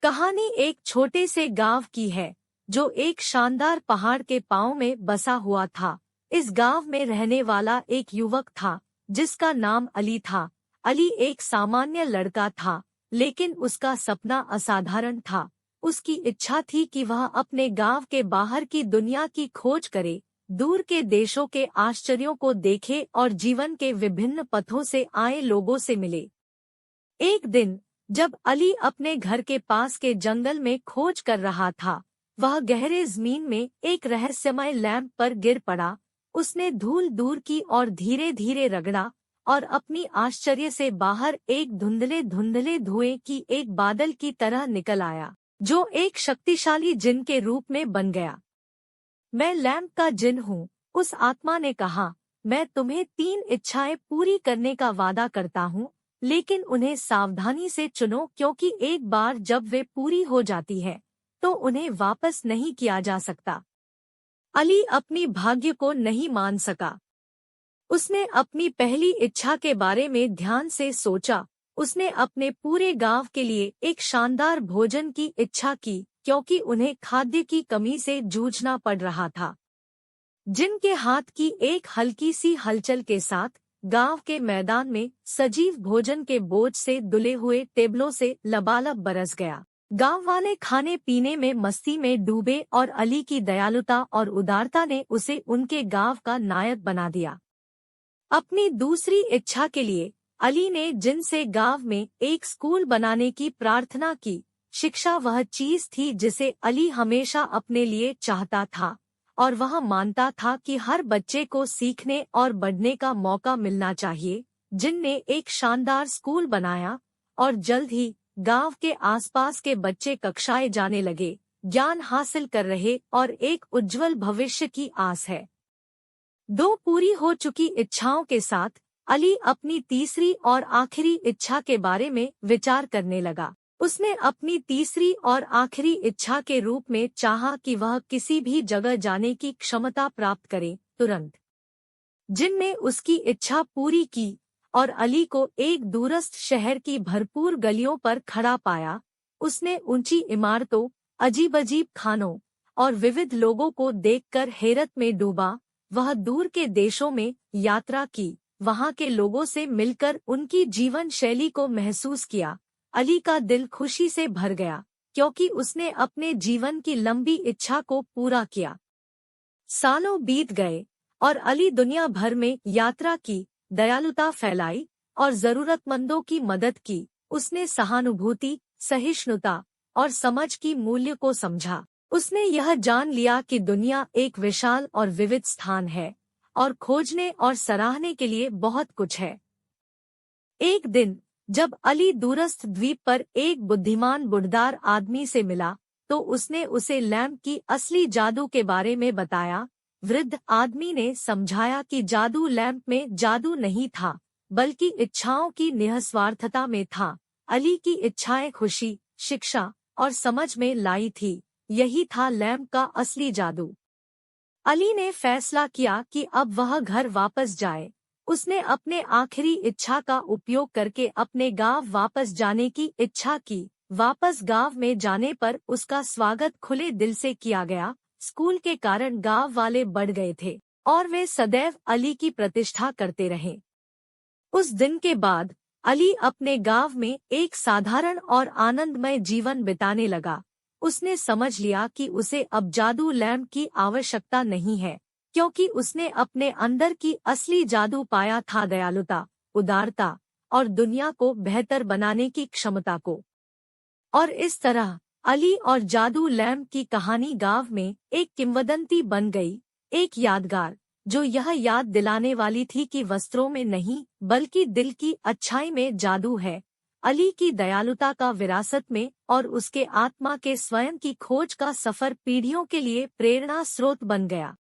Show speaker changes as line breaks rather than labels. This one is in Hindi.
कहानी एक छोटे से गांव की है जो एक शानदार पहाड़ के पांव में बसा हुआ था। इस गांव में रहने वाला एक युवक था जिसका नाम अली था। अली एक सामान्य लड़का था, लेकिन उसका सपना असाधारण था। उसकी इच्छा थी कि वह अपने गांव के बाहर की दुनिया की खोज करे, दूर के देशों के आश्चर्यों को देखे और जीवन के विभिन्न पथों से आए लोगों से मिले। एक दिन जब अली अपने घर के पास के जंगल में खोज कर रहा था, वह गहरे जमीन में एक रहस्यमय लैंप पर गिर पड़ा। उसने धूल दूर की और धीरे धीरे रगड़ा और अपनी आश्चर्य से बाहर एक धुंधले धुंधले धुएं की एक बादल की तरह निकल आया, जो एक शक्तिशाली जिन के रूप में बन गया। मैं लैंप का जिन हूँ, उस आत्मा ने कहा। मैं तुम्हें 3 इच्छाएं पूरी करने का वादा करता हूँ, लेकिन उन्हें सावधानी से चुनो, क्योंकि एक बार जब वे पूरी हो जाती है तो उन्हें वापस नहीं किया जा सकता। अली अपनी भाग्य को नहीं मान सका। उसने अपनी पहली इच्छा के बारे में ध्यान से सोचा। उसने अपने पूरे गांव के लिए एक शानदार भोजन की इच्छा की, क्योंकि उन्हें खाद्य की कमी से जूझना पड़ रहा था। जिनके हाथ की एक हल्की सी हलचल के साथ गांव के मैदान में सजीव भोजन के बोझ से दुले हुए टेबलों से लबालब बरस गया। गांव वाले खाने पीने में मस्ती में डूबे और अली की दयालुता और उदारता ने उसे उनके गांव का नायक बना दिया। अपनी दूसरी इच्छा के लिए अली ने जिन से गांव में एक स्कूल बनाने की प्रार्थना की। शिक्षा वह चीज थी जिसे अली हमेशा अपने लिए चाहता था, और वह मानता था कि हर बच्चे को सीखने और बढ़ने का मौका मिलना चाहिए। जिन ने एक शानदार स्कूल बनाया और जल्द ही गांव के आसपास के बच्चे कक्षाएं जाने लगे, ज्ञान हासिल कर रहे और एक उज्जवल भविष्य की आस है। 2 पूरी हो चुकी इच्छाओं के साथ अली अपनी तीसरी और आखिरी इच्छा के बारे में विचार करने लगा। उसने अपनी तीसरी और आखिरी इच्छा के रूप में चाहा कि वह किसी भी जगह जाने की क्षमता प्राप्त करे, तुरंत। जिन ने उसकी इच्छा पूरी की और अली को एक दूरस्थ शहर की भरपूर गलियों पर खड़ा पाया। उसने ऊंची इमारतों, अजीब-अजीब खानों और विविध लोगों को देखकर हैरत में डूबा। वह दूर के देशों में यात्रा की, वहां के लोगों से मिलकर उनकी जीवन शैली को महसूस किया। अली का दिल खुशी से भर गया, क्योंकि उसने अपने जीवन की लंबी इच्छा को पूरा किया। सालों बीत गए और अली दुनिया भर में यात्रा की, दयालुता फैलाई और जरूरतमंदों की मदद की। उसने सहानुभूति, सहिष्णुता और समझ की मूल्य को समझा। उसने यह जान लिया कि दुनिया एक विशाल और विविध स्थान है और खोजने और सराहने के लिए बहुत कुछ है। एक दिन जब अली दूरस्थ द्वीप पर एक बुद्धिमान बुढ़दार आदमी से मिला, तो उसने उसे लैंप की असली जादू के बारे में बताया। वृद्ध आदमी ने समझाया कि जादू लैंप में जादू नहीं था, बल्कि इच्छाओं की निस्वार्थता में था। अली की इच्छाएं खुशी, शिक्षा और समझ में लाई थी। यही था लैंप का असली जादू। अली ने फैसला किया कि अब वह घर वापस जाए। उसने अपने आखिरी इच्छा का उपयोग करके अपने गांव वापस जाने की इच्छा की। वापस गांव में जाने पर उसका स्वागत खुले दिल से किया गया। स्कूल के कारण गांव वाले बढ़ गए थे और वे सदैव अली की प्रतिष्ठा करते रहे। उस दिन के बाद अली अपने गांव में एक साधारण और आनंदमय जीवन बिताने लगा। उसने समझ लिया कि उसे अब जादू लैंप की आवश्यकता नहीं है, क्योंकि उसने अपने अंदर की असली जादू पाया था, दयालुता, उदारता और दुनिया को बेहतर बनाने की क्षमता को। और इस तरह अली और जादू लैंप की कहानी गांव में एक किंवदंती बन गई, एक यादगार जो यह याद दिलाने वाली थी कि वस्त्रों में नहीं, बल्कि दिल की अच्छाई में जादू है। अली की दयालुता का विरासत में और उसके आत्मा के स्वयं की खोज का सफर पीढ़ियों के लिए प्रेरणा स्रोत बन गया।